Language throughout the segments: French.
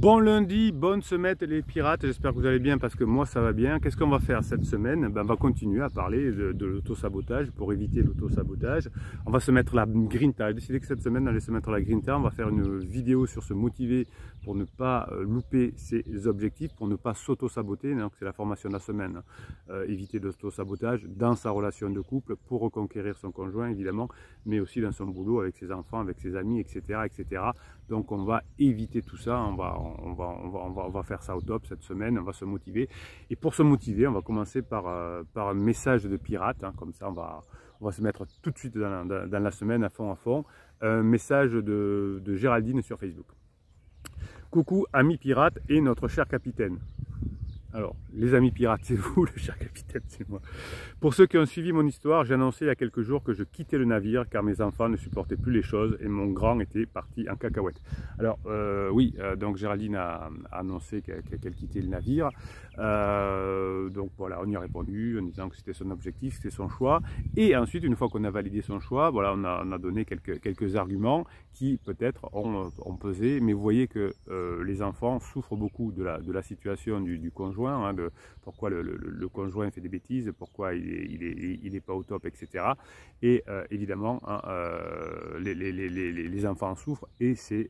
Bon lundi, bonne semaine les pirates, j'espère que vous allez bien parce que moi ça va bien. Qu'est-ce qu'on va faire cette semaine? On va continuer à parler de l'auto-sabotage pour éviter l'auto-sabotage. On va se mettre la grinta. J'ai décidé que cette semaine on allait se mettre la grinta. On va faire une vidéo sur se motiver pour ne pas louper ses objectifs, pour ne pas s'auto-saboter. Donc c'est la formation de la semaine. Éviter l'auto-sabotage dans sa relation de couple pour reconquérir son conjoint évidemment, mais aussi dans son boulot, avec ses enfants, avec ses amis, etc. etc. Donc on va éviter tout ça, on va faire ça au top cette semaine, on va se motiver. Et pour se motiver, on va commencer par un message de pirate, hein, comme ça on va se mettre tout de suite dans la semaine à fond. Un message de Géraldine sur Facebook. Coucou amis pirates et notre cher capitaine. Alors, les amis pirates, c'est vous, le cher capitaine, c'est moi. Pour ceux qui ont suivi mon histoire, j'ai annoncé il y a quelques jours que je quittais le navire car mes enfants ne supportaient plus les choses et mon grand était parti en cacahuète. Alors, oui, donc Géraldine a annoncé qu'elle quittait le navire. Donc voilà, on y a répondu en disant que c'était son objectif, c'était son choix. Et ensuite, une fois qu'on a validé son choix, voilà, on a donné quelques arguments qui peut-être ont pesé. Mais vous voyez que les enfants souffrent beaucoup de la situation du conjoint. Hein, pourquoi le conjoint fait des bêtises, pourquoi il est pas au top, etc. Et évidemment, hein, les enfants souffrent et c'est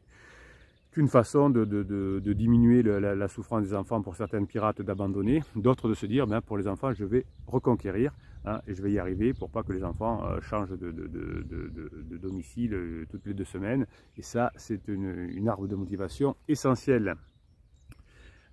une façon de diminuer la souffrance des enfants pour certains pirates d'abandonner, d'autres de se dire ben, pour les enfants je vais reconquérir hein, et je vais y arriver pour pas que les enfants changent de domicile toutes les 2 semaines. Et ça c'est une arme de motivation essentielle.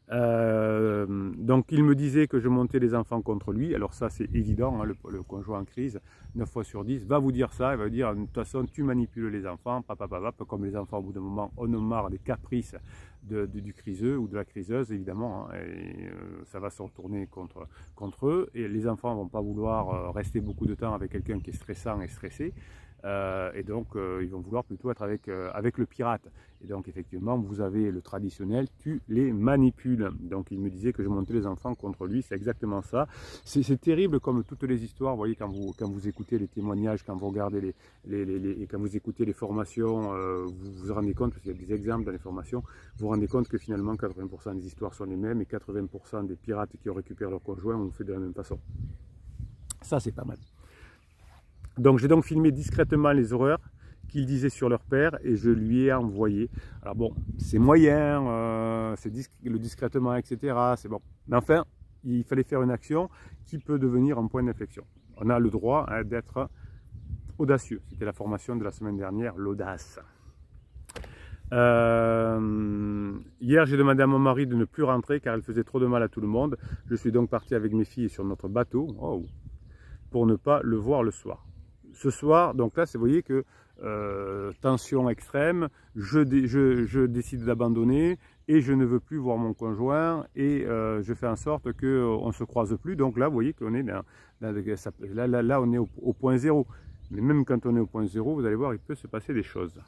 Donc il me disait que je montais les enfants contre lui. Alors ça c'est évident, hein, le conjoint en crise 9 fois sur 10 va vous dire ça, il va dire de toute façon tu manipules les enfants, papa, comme les enfants au bout d'un moment on en a marre des caprices du criseux ou de la criseuse évidemment, hein, et ça va se retourner contre eux et les enfants vont pas vouloir rester beaucoup de temps avec quelqu'un qui est stressant et stressé. Et donc ils vont vouloir plutôt être avec le pirate. Et donc effectivement vous avez le traditionnel, tu les manipules. Donc il me disait que je montais les enfants contre lui, c'est exactement ça. C'est terrible comme toutes les histoires, vous voyez quand vous écoutez les témoignages, quand vous regardez quand vous écoutez les formations, vous vous rendez compte, parce qu'il y a des exemples dans les formations, vous vous rendez compte que finalement 80% des histoires sont les mêmes et 80% des pirates qui ont récupéré leur conjoint ont fait de la même façon. Ça c'est pas mal. Donc j'ai filmé discrètement les horreurs qu'ils disaient sur leur père et je lui ai envoyé. Alors bon, c'est moyen, c'est le discrètement, etc. C'est bon. Mais enfin, il fallait faire une action qui peut devenir un point d'inflexion. On a le droit hein, d'être audacieux. C'était la formation de la semaine dernière, l'audace. Hier, j'ai demandé à mon mari de ne plus rentrer car elle faisait trop de mal à tout le monde. Je suis donc parti avec mes filles sur notre bateau pour ne pas le voir le soir. Ce soir, donc là, vous voyez que tension extrême, je décide d'abandonner et je ne veux plus voir mon conjoint et je fais en sorte qu'on ne se croise plus. Donc là, vous voyez qu'on est là, on est au point zéro. Mais même quand on est au point zéro, vous allez voir, il peut se passer des choses.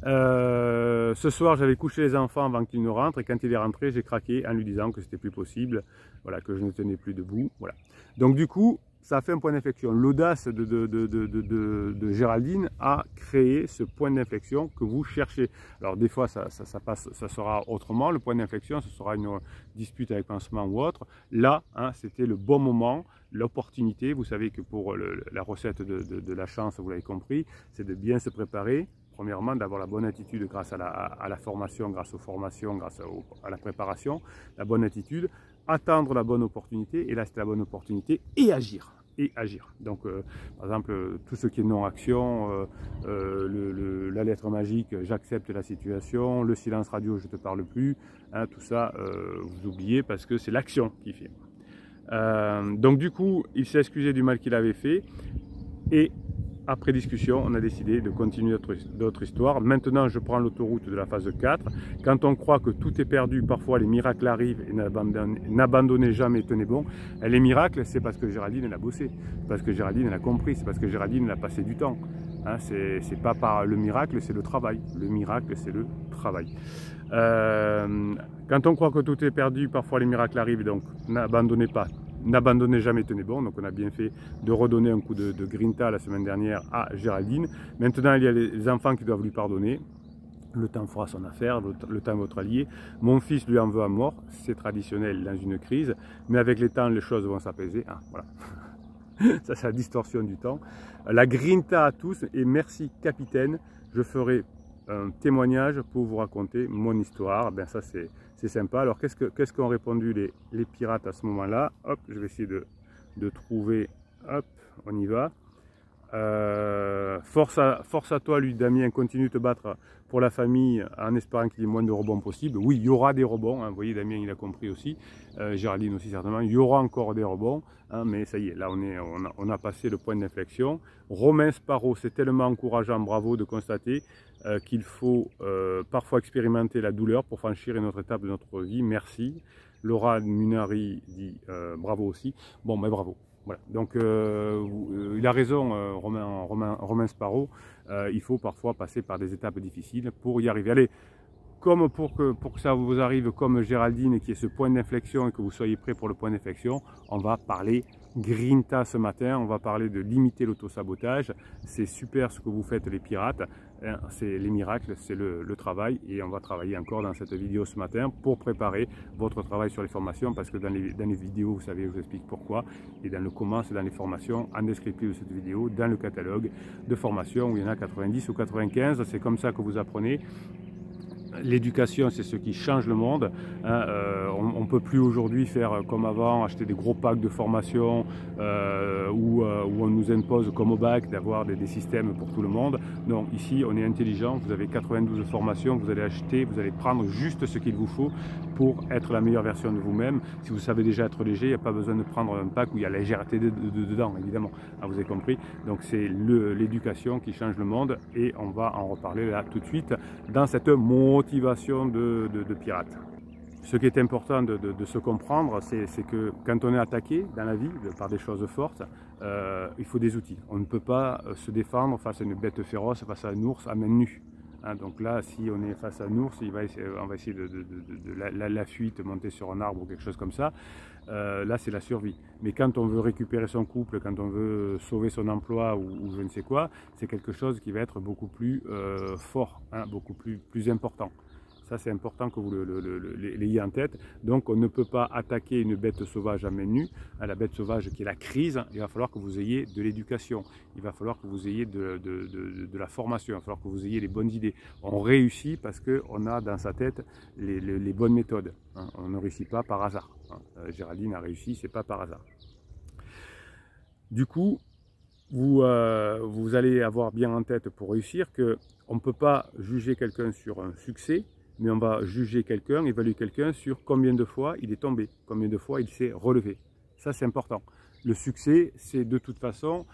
Ce soir, j'avais couché les enfants avant qu'ils ne rentrent et quand il est rentré, j'ai craqué en lui disant que c'était plus possible, voilà, que je ne tenais plus debout. Voilà. Donc du coup, ça a fait un point d'inflexion. L'audace de Géraldine a créé ce point d'inflexion que vous cherchez. Alors des fois, ça sera autrement. Le point d'inflexion, ce sera une dispute avec pansement ou autre. Là, hein, c'était le bon moment, l'opportunité. Vous savez que pour la recette de la chance, vous l'avez compris, c'est de bien se préparer. Premièrement, d'avoir la bonne attitude grâce à la formation, grâce aux formations, grâce à la préparation, la bonne attitude, attendre la bonne opportunité, et là c'est la bonne opportunité, et agir. Donc, par exemple, tout ce qui est non-action, la lettre magique, j'accepte la situation, le silence radio, je ne te parle plus, hein, tout ça, vous oubliez parce que c'est l'action qui fait. Donc du coup, il s'est excusé du mal qu'il avait fait, et après discussion, on a décidé de continuer notre histoire. Maintenant, je prends l'autoroute de la phase 4. Quand on croit que tout est perdu, parfois les miracles arrivent et n'abandonnez jamais, tenez bon. Et les miracles, c'est parce que Géraldine elle a bossé, c'est parce que Géraldine elle a compris, c'est parce que Géraldine elle a passé du temps. Hein, c'est pas par le miracle, c'est le travail. Le miracle, c'est le travail. Quand on croit que tout est perdu, parfois les miracles arrivent, donc n'abandonnez pas. N'abandonnez jamais, tenez bon. Donc on a bien fait de redonner un coup de grinta la semaine dernière à Géraldine. Maintenant il y a les enfants qui doivent lui pardonner. Le temps fera son affaire, le temps est votre allié. Mon fils lui en veut à mort, c'est traditionnel dans une crise, mais avec les temps, les choses vont s'apaiser. Ah, voilà. Ça, c'est la distorsion du temps. La grinta à tous et merci capitaine. Je ferai un témoignage pour vous raconter mon histoire. Ben ça, c'est sympa. Alors, qu'est-ce qu'ont répondu les pirates à ce moment-là? Hop, je vais essayer de trouver. Hop, on y va. Force à toi, lui, Damien, continue de te battre pour la famille en espérant qu'il y ait moins de rebonds possible. Oui, il y aura des rebonds, hein, vous voyez, Damien, il a compris aussi, Géraldine aussi certainement, il y aura encore des rebonds, hein, mais ça y est, là on a passé le point d'inflexion. Romain Sparrow, c'est tellement encourageant, bravo de constater qu'il faut parfois expérimenter la douleur pour franchir une autre étape de notre vie, merci. Laura Munari dit bravo aussi, bon, mais bravo. Voilà, donc il a raison, Romain Sparrow, il faut parfois passer par des étapes difficiles pour y arriver. Allez, comme pour que ça vous arrive comme Géraldine, qui est ce point d'inflexion et que vous soyez prêts pour le point d'inflexion, on va parler Grinta ce matin, on va parler de limiter l'autosabotage. C'est super ce que vous faites les pirates, hein, c'est les miracles, c'est le travail, et on va travailler encore dans cette vidéo ce matin pour préparer votre travail sur les formations, parce que dans les vidéos, vous savez, je vous explique pourquoi, et dans le comment, c'est dans les formations, en descriptif de cette vidéo, dans le catalogue de formation où il y en a 90 ou 95, c'est comme ça que vous apprenez. L'éducation, c'est ce qui change le monde. Hein, on ne peut plus aujourd'hui faire comme avant, acheter des gros packs de formation où on nous impose comme au bac d'avoir des systèmes pour tout le monde. Non, ici on est intelligent, vous avez 92 formations, vous allez acheter, vous allez prendre juste ce qu'il vous faut pour être la meilleure version de vous-même. Si vous savez déjà être léger, il n'y a pas besoin de prendre un pack où il y a la légèreté dedans, évidemment. Ah, vous avez compris. Donc c'est l'éducation qui change le monde, et on va en reparler là tout de suite dans cette motivation de pirate. Ce qui est important de se comprendre, c'est que quand on est attaqué dans la vie par des choses fortes, il faut des outils. On ne peut pas se défendre face à une bête féroce, face à un ours à main nue. Hein, donc là, si on est face à un ours, on va essayer la fuite, monter sur un arbre ou quelque chose comme ça. Là, c'est la survie. Mais quand on veut récupérer son couple, quand on veut sauver son emploi ou je ne sais quoi, c'est quelque chose qui va être beaucoup plus fort, hein, beaucoup plus important. Ça, c'est important que vous l'ayez en tête. Donc, on ne peut pas attaquer une bête sauvage à main nue. La bête sauvage qui est la crise, il va falloir que vous ayez de l'éducation. Il va falloir que vous ayez de la formation. Il va falloir que vous ayez les bonnes idées. On réussit parce qu'on a dans sa tête les bonnes méthodes. Hein. On ne réussit pas par hasard. Hein. Géraldine a réussi, c'est pas par hasard. Du coup, vous allez avoir bien en tête pour réussir qu'on ne peut pas juger quelqu'un sur un succès, mais on va juger quelqu'un, évaluer quelqu'un sur combien de fois il est tombé, combien de fois il s'est relevé. Ça, c'est important. Le succès, c'est de toute façon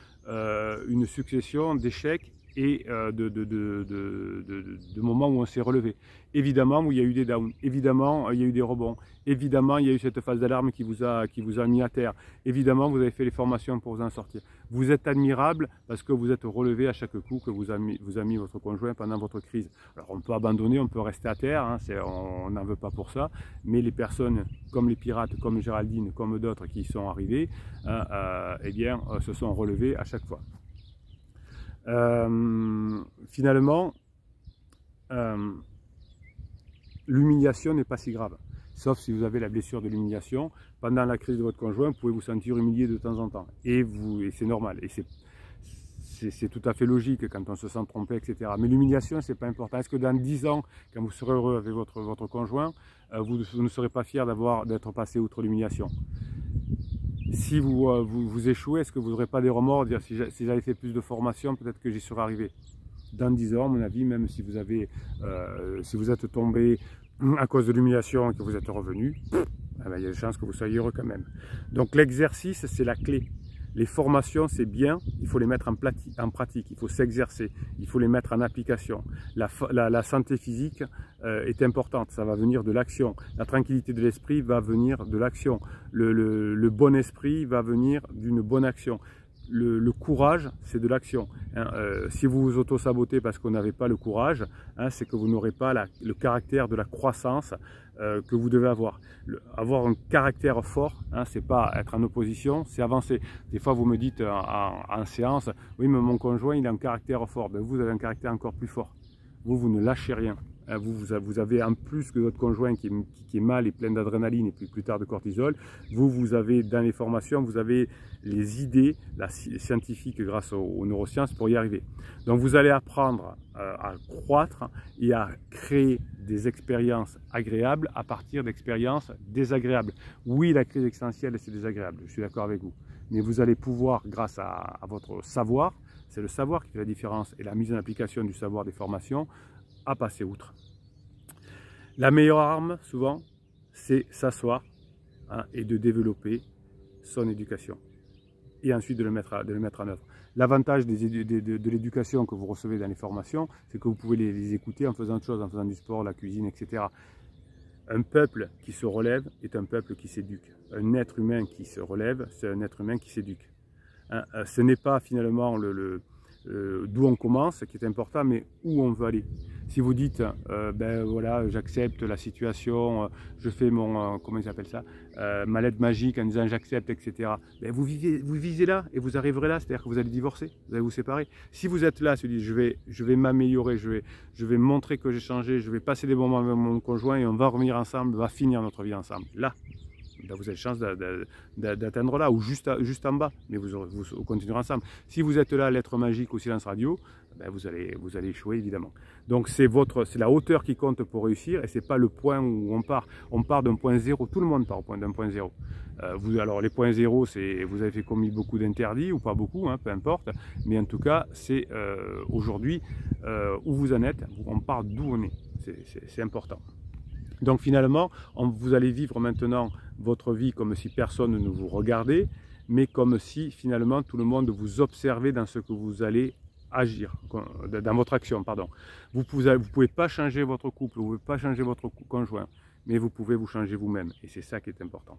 une succession d'échecs et de moments où on s'est relevé. Évidemment, où il y a eu des downs, évidemment, il y a eu des rebonds, évidemment, il y a eu cette phase d'alarme qui vous a mis à terre, évidemment, vous avez fait les formations pour vous en sortir. Vous êtes admirable parce que vous êtes relevé à chaque coup que vous a mis votre conjoint pendant votre crise. Alors, on peut abandonner, on peut rester à terre, hein, on n'en veut pas pour ça, mais les personnes comme les pirates, comme Géraldine, comme d'autres qui y sont arrivés, eh bien, se sont relevés à chaque fois. Finalement, l'humiliation n'est pas si grave, sauf si vous avez la blessure de l'humiliation. Pendant la crise de votre conjoint, vous pouvez vous sentir humilié de temps en temps, et c'est normal, et c'est tout à fait logique quand on se sent trompé, etc. Mais l'humiliation, c'est pas important. Est-ce que dans 10 ans, quand vous serez heureux avec votre conjoint, vous ne serez pas fier d'être passé outre l'humiliation? Si vous échouez, est-ce que vous n'aurez pas des remords, dire si j'avais fait plus de formation, peut-être que j'y serais arrivé? Dans 10 ans, à mon avis, même si vous êtes tombé à cause de l'humiliation et que vous êtes revenu, il y a des chances que vous soyez heureux quand même. Donc l'exercice, c'est la clé. Les formations, c'est bien, il faut les mettre en pratique, il faut s'exercer, il faut les mettre en application. La santé physique est importante, ça va venir de l'action. La tranquillité de l'esprit va venir de l'action. Le bon esprit va venir d'une bonne action. Le courage, c'est de l'action. Hein. Si vous vous auto-sabotez parce que vous n'avez pas le courage, hein, c'est que vous n'aurez pas le caractère de la croissance que vous devez avoir. Avoir un caractère fort, hein, c'est pas être en opposition, c'est avancer. Des fois, vous me dites en séance, oui, mais mon conjoint, il a un caractère fort. Ben, vous avez un caractère encore plus fort. Vous ne lâchez rien. Vous avez en plus que votre conjoint qui est mal et plein d'adrénaline et puis plus tard de cortisol, vous avez dans les formations, vous avez les idées scientifiques grâce aux neurosciences pour y arriver. Donc vous allez apprendre à croître et à créer des expériences agréables à partir d'expériences désagréables. Oui, la crise existentielle, c'est désagréable, je suis d'accord avec vous. Mais vous allez pouvoir, grâce à votre savoir, c'est le savoir qui fait la différence et la mise en application du savoir des formations, à passer outre. La meilleure arme, souvent, c'est s'asseoir et de développer son éducation. Et ensuite de le mettre en œuvre. L'avantage de l'éducation que vous recevez dans les formations, c'est que vous pouvez les écouter en faisant autre chose, en faisant du sport, la cuisine, etc. Un peuple qui se relève est un peuple qui s'éduque. Un être humain qui se relève, c'est un être humain qui s'éduque. Ce n'est pas finalement d'où on commence qui est important, mais où on veut aller. Si vous dites, ben voilà, j'accepte la situation, je fais mon, comment ils appellent ça, ma lettre magique en disant j'accepte, etc. Ben vous visez là et vous arriverez là, c'est-à-dire que vous allez divorcer, vous allez vous séparer. Si vous êtes là, se dites je vais m'améliorer, je vais montrer que j'ai changé, je vais passer des moments avec mon conjoint et on va revenir ensemble, on va finir notre vie ensemble. Là, ben vous avez chance d'atteindre là ou juste en bas, mais vous continuerez ensemble. Si vous êtes là, lettre magique ou silence radio, ben vous allez échouer évidemment. Donc c'est la hauteur qui compte pour réussir et c'est pas le point où on part. On part d'un point zéro, tout le monde part d'un point zéro. Alors les points zéro, c'est vous avez fait commis beaucoup d'interdits ou pas beaucoup, peu importe, mais en tout cas c'est aujourd'hui où vous en êtes, on part d'où on est, c'est important. Donc finalement, vous allez vivre maintenant votre vie comme si personne ne vous regardait, mais comme si finalement tout le monde vous observait dans ce que vous allez agir, dans votre action, pardon. Vous pouvez pas changer votre couple, vous ne pouvez pas changer votre conjoint, mais vous pouvez vous changer vous-même, et c'est ça qui est important.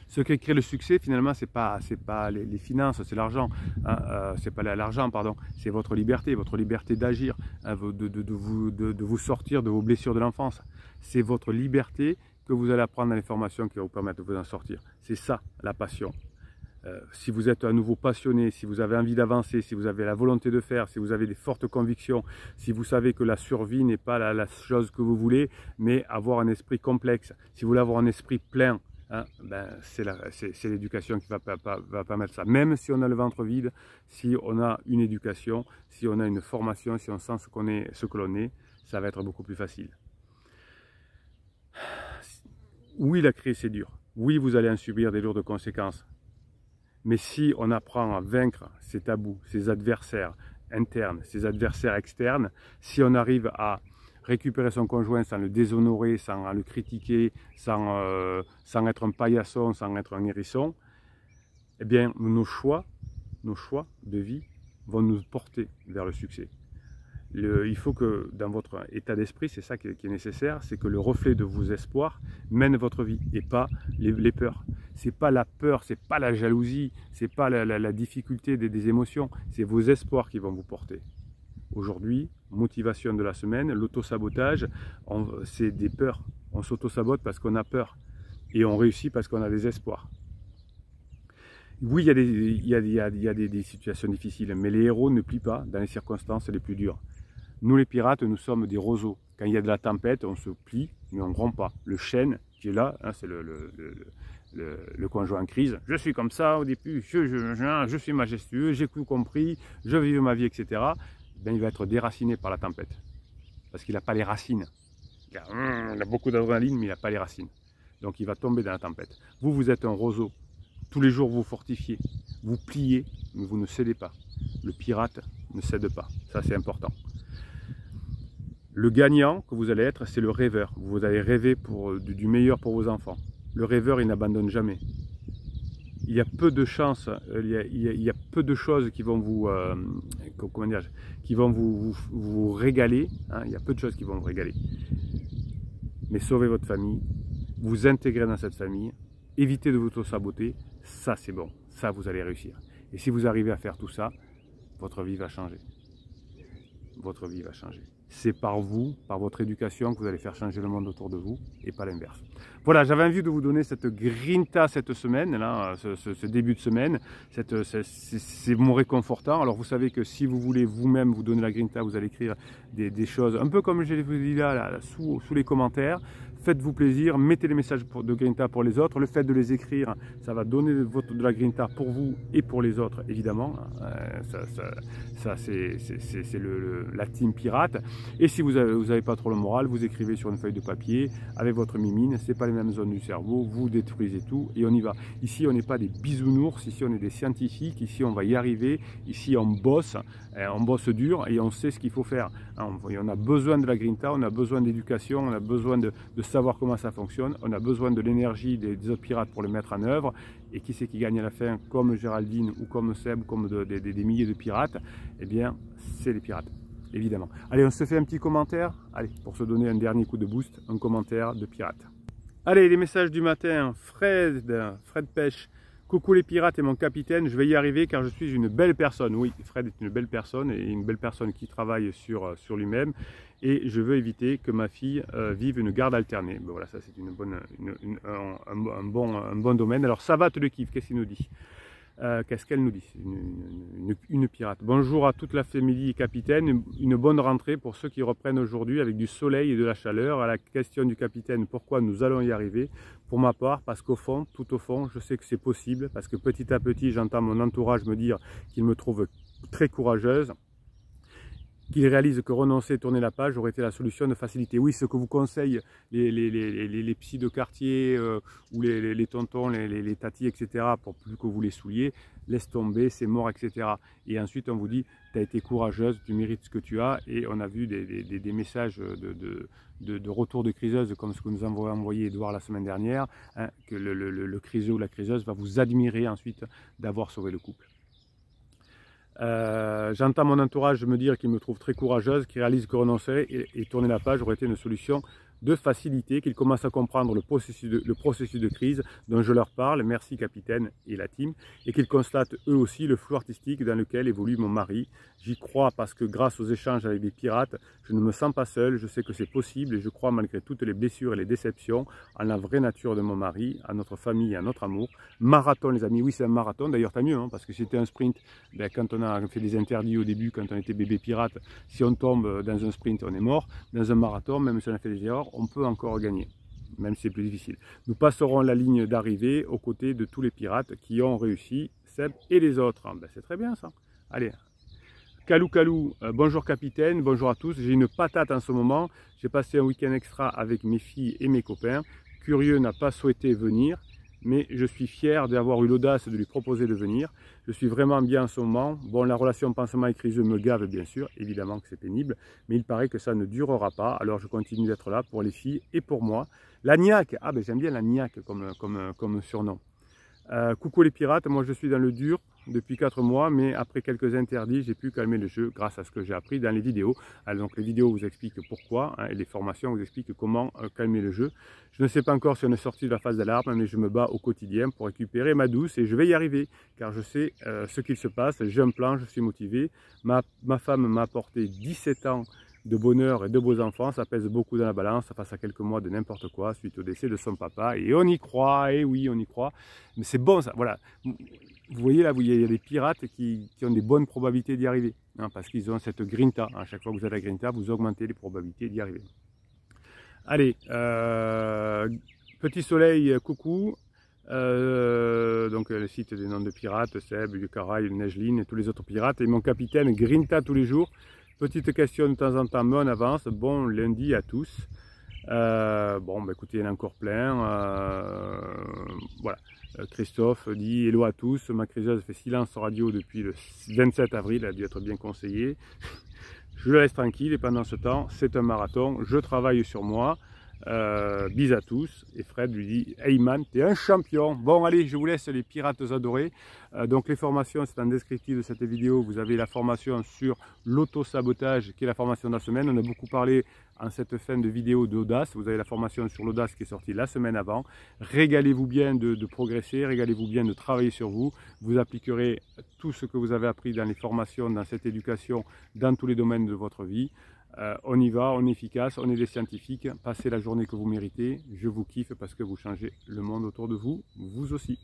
Ce qui crée le succès, finalement, c'est pas les finances, c'est l'argent. C'est pas l'argent, pardon. C'est votre liberté d'agir, de vous sortir de vos blessures de l'enfance. C'est votre liberté que vous allez apprendre dans les formations qui va vous permettre de vous en sortir. C'est ça, la passion. Si vous êtes à nouveau passionné, si vous avez envie d'avancer, si vous avez la volonté de faire, si vous avez des fortes convictions, si vous savez que la survie n'est pas la chose que vous voulez, mais avoir un esprit complexe, si vous voulez avoir un esprit plein, c'est l'éducation qui va permettre ça. Même si on a le ventre vide, si on a une éducation, si on a une formation, si on sent ce que l'on est, ça va être beaucoup plus facile. Oui, la crise c'est dur. Oui, vous allez en subir des lourdes conséquences. Mais si on apprend à vaincre ces tabous, ces adversaires internes, ces adversaires externes, si on arrive à récupérer son conjoint sans le déshonorer, sans le critiquer, sans être un paillasson, sans être un hérisson, eh bien nos choix de vie vont nous porter vers le succès. Il faut que dans votre état d'esprit, c'est ça qui est nécessaire, c'est que le reflet de vos espoirs mène votre vie et pas les peurs. C'est pas la peur, c'est pas la jalousie, c'est pas la difficulté des émotions, c'est vos espoirs qui vont vous porter. Aujourd'hui, motivation de la semaine, l'auto-sabotage, c'est des peurs. On s'auto-sabote parce qu'on a peur et on réussit parce qu'on a des espoirs. Oui, il y a des situations difficiles, mais les héros ne plient pas dans les circonstances les plus dures. Nous les pirates, nous sommes des roseaux. Quand il y a de la tempête, on se plie, mais on ne rompt pas. Le chêne qui est là, c'est le conjoint en crise. Je suis comme ça au début, je suis majestueux, j'ai tout compris, je vis ma vie, etc. Ben, il va être déraciné par la tempête. Parce qu'il n'a pas les racines. Il a beaucoup d'adrénaline, mais il n'a pas les racines. Donc il va tomber dans la tempête. Vous êtes un roseau. Tous les jours, vous fortifiez. Vous pliez, mais vous ne cédez pas. Le pirate ne cède pas. Ça, c'est important. Le gagnant que vous allez être, c'est le rêveur. Vous allez rêver du meilleur pour vos enfants. Le rêveur, il n'abandonne jamais. Il y a peu de chances, il y a peu de choses qui vont vous, vous régaler. Il y a peu de choses qui vont vous régaler. Mais sauvez votre famille, vous intégrez dans cette famille, évitez de vous auto-saboter. Ça, c'est bon. Ça, vous allez réussir. Et si vous arrivez à faire tout ça, votre vie va changer. Votre vie va changer. c'est par vous, par votre éducation que vous allez faire changer le monde autour de vous et pas l'inverse. Voilà, j'avais envie de vous donner cette grinta cette semaine, là, ce début de semaine. C'est mon réconfortant. Alors vous savez que si vous voulez vous-même vous donner la grinta, vous allez écrire des choses un peu comme je vous dit là sous les commentaires. Faites-vous plaisir, mettez les messages de grinta pour les autres. Le fait de les écrire, ça va donner de la grinta pour vous et pour les autres, évidemment. Ça c'est la team pirate. Et si vous avez pas trop le moral, vous écrivez sur une feuille de papier avec votre mimine. C'est pas les mêmes zones du cerveau, vous détruisez tout et on y va. Ici, on n'est pas des bisounours, ici on est des scientifiques, ici on va y arriver, ici on bosse dur et on sait ce qu'il faut faire. On a besoin de la grinta, on a besoin d'éducation, on a besoin de savoir comment ça fonctionne, on a besoin de l'énergie des autres pirates pour le mettre en œuvre. Et qui c'est qui gagne à la fin, comme Géraldine ou comme Seb, comme des milliers de pirates? Eh bien, c'est les pirates, évidemment. Allez, on se fait un petit commentaire. Allez, pour se donner un dernier coup de boost, un commentaire de pirate. Allez, les messages du matin. Fred Pêche. Coucou les pirates et mon capitaine, je vais y arriver car je suis une belle personne. Oui, Fred est une belle personne et une belle personne qui travaille sur lui-même. Et je veux éviter que ma fille vive une garde alternée. Ben voilà, ça c'est un bon domaine. Alors Savat le kiffe, qu'est-ce qu'il nous dit? Qu'est-ce qu'elle nous dit? Une pirate. Bonjour à toute la famille capitaine, une bonne rentrée pour ceux qui reprennent aujourd'hui avec du soleil et de la chaleur. À la question du capitaine, pourquoi nous allons y arriver? Pour ma part, parce qu'au fond, tout au fond, je sais que c'est possible, parce que petit à petit, j'entends mon entourage me dire qu'il me trouve très courageuse, qu'il réalise que renoncer et tourner la page aurait été la solution de facilité. Oui, ce que vous conseillent les psys de quartier ou les tontons, les tatis, etc., pour plus que vous les souliez, laisse tomber, c'est mort, etc. Et ensuite, on vous dit, tu as été courageuse, tu mérites ce que tu as, et on a vu des messages de retour de criseuse, comme ce que nous a envoyé Edouard la semaine dernière, hein, que le criseux ou la criseuse va vous admirer ensuite d'avoir sauvé le couple. J'entends mon entourage me dire qu'il me trouve très courageuse, qu'il réalise que renoncer et tourner la page aurait été une solution de facilité, qu'ils commencent à comprendre le processus de crise dont je leur parle, merci capitaine et la team, et qu'ils constatent eux aussi le flou artistique dans lequel évolue mon mari. J'y crois parce que grâce aux échanges avec des pirates, je ne me sens pas seul, je sais que c'est possible et je crois malgré toutes les blessures et les déceptions en la vraie nature de mon mari, à notre famille et à notre amour. Marathon les amis, oui c'est un marathon, d'ailleurs tant mieux, hein, parce que si c'était un sprint, ben, quand on a fait des interdits au début, quand on était bébé pirate, si on tombe dans un sprint on est mort, dans un marathon, même si on a fait des erreurs, on peut encore gagner, même si c'est plus difficile. Nous passerons la ligne d'arrivée aux côtés de tous les pirates qui ont réussi, Seb et les autres. Ben, c'est très bien ça. Allez, Kalou, bonjour capitaine, bonjour à tous. J'ai une patate en ce moment. J'ai passé un week-end extra avec mes filles et mes copains. Curieux n'a pas souhaité venir, mais je suis fier d'avoir eu l'audace de lui proposer de venir. Je suis vraiment bien en ce moment. Bon, la relation pansement et criseux me gave bien sûr, évidemment que c'est pénible, mais il paraît que ça ne durera pas, alors je continue d'être là pour les filles et pour moi. La niaque, ah ben j'aime bien la niaque comme surnom. Coucou les pirates, moi je suis dans le dur depuis 4 mois, mais après quelques interdits, j'ai pu calmer le jeu grâce à ce que j'ai appris dans les vidéos. Alors, donc les vidéos vous expliquent pourquoi, hein, et les formations vous expliquent comment calmer le jeu. Je ne sais pas encore si on est sorti de la phase d'alarme, mais je me bats au quotidien pour récupérer ma douce et je vais y arriver, car je sais ce qu'il se passe, j'ai un plan, je suis motivé. Ma femme m'a apporté 17 ans de bonheur et de beaux enfants, ça pèse beaucoup dans la balance face à quelques mois de n'importe quoi suite au décès de son papa, et on y croit, et oui on y croit, mais c'est bon ça, voilà. Vous voyez là, il y a des pirates qui ont des bonnes probabilités d'y arriver, hein, parce qu'ils ont cette grinta, à chaque fois que vous avez la grinta, vous augmentez les probabilités d'y arriver. Allez, Petit Soleil, coucou. Donc le site des noms de pirates, Seb, Yukarai, Nejlin et tous les autres pirates, et mon capitaine grinta tous les jours. Petite question de temps en temps, mais on avance. Bon lundi à tous. Bon, bah, écoutez, il y en a encore plein. Voilà. Christophe dit hello à tous. Ma criseuse fait silence radio depuis le 27 avril. Elle a dû être bien conseillée. Je le laisse tranquille et pendant ce temps, c'est un marathon. Je travaille sur moi. Bis à tous. Et Fred lui dit hey man, t'es un champion. Bon, allez, je vous laisse les pirates adorés. Donc les formations, c'est en descriptif de cette vidéo. Vous avez la formation sur l'auto-sabotage qui est la formation de la semaine. On a beaucoup parlé en cette fin de vidéo d'audace. Vous avez la formation sur l'audace qui est sortie la semaine avant. Régalez-vous bien de progresser, régalez-vous bien de travailler sur vous. Vous appliquerez tout ce que vous avez appris dans les formations, dans cette éducation, dans tous les domaines de votre vie. On y va, on est efficace, on est des scientifiques. Passez la journée que vous méritez. Je vous kiffe parce que vous changez le monde autour de vous, vous aussi.